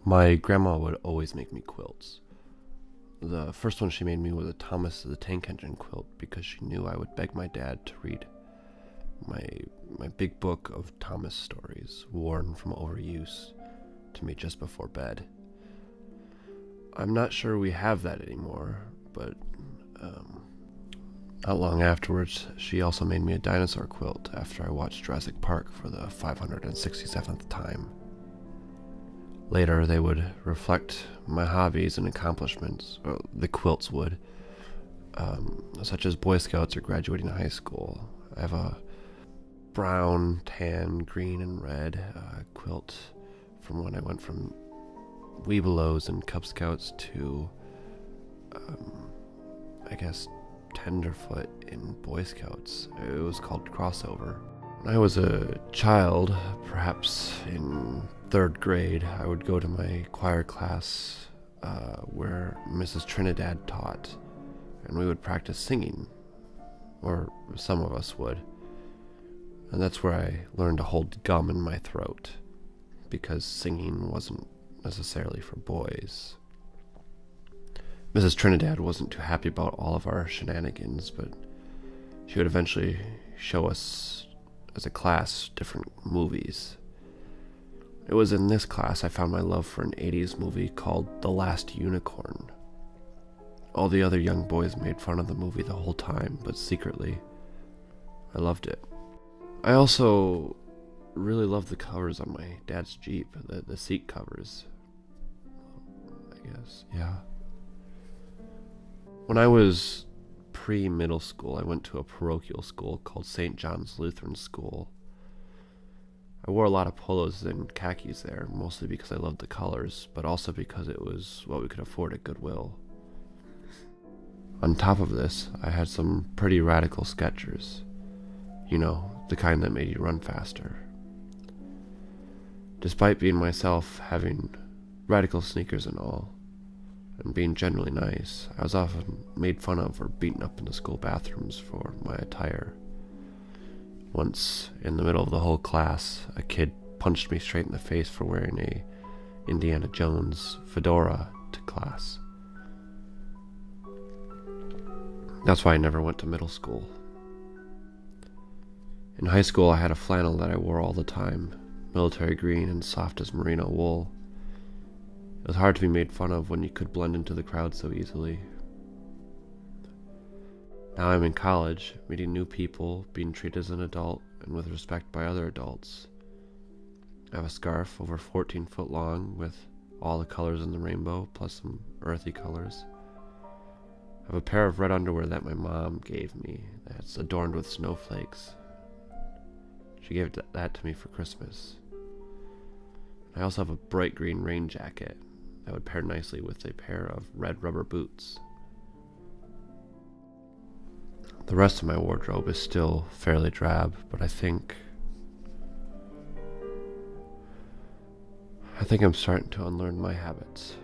My grandma would always make me quilts. The first one she made me was a Thomas the Tank Engine quilt because she knew I would beg my dad to read my my big book of Thomas stories, worn from overuse, to me just before bed. I'm not sure we have that anymore, but not long afterwards, she also made me a dinosaur quilt after I watched Jurassic Park for the 567th time. Later, they would reflect my hobbies and accomplishments, or the quilts would, such as Boy Scouts or graduating high school. I have a brown, tan, green, and red quilt from when I went from Webelos and Cub Scouts to, I guess, Tenderfoot in Boy Scouts. It was called Crossover. When I was a child, perhaps in third grade, I would go to my choir class where Mrs. Trinidad taught, and we would practice singing, or some of us would. And that's where I learned to hold gum in my throat, because singing wasn't necessarily for boys. Mrs. Trinidad wasn't too happy about all of our shenanigans, but she would eventually show us, as a class, different movies. It was in this class I found my love for an 80s movie called The Last Unicorn. All the other young boys made fun of the movie the whole time, but secretly, I loved it. I also really loved the covers on my dad's Jeep, the seat covers. I guess, yeah. When I was pre-middle school, I went to a parochial school called St. John's Lutheran School. I wore a lot of polos and khakis there, mostly because I loved the colors, but also because it was what we could afford at Goodwill. On top of this, I had some pretty radical Skechers. You know, the kind that made you run faster. Despite being myself, having radical sneakers and all, and being generally nice, I was often made fun of or beaten up in the school bathrooms for my attire. Once, in the middle of the whole class, a kid punched me straight in the face for wearing a Indiana Jones fedora to class. That's why I never went to middle school. In high school, I had a flannel that I wore all the time, military green and soft as merino wool. It was hard to be made fun of when you could blend into the crowd so easily. Now I'm in college, meeting new people, being treated as an adult and with respect by other adults. I have a scarf over 14 foot long with all the colors in the rainbow, plus some earthy colors. I have a pair of red underwear that my mom gave me that's adorned with snowflakes. She gave that to me for Christmas. I also have a bright green rain jacket that would pair nicely with a pair of red rubber boots. The rest of my wardrobe is still fairly drab, but I think I'm starting to unlearn my habits.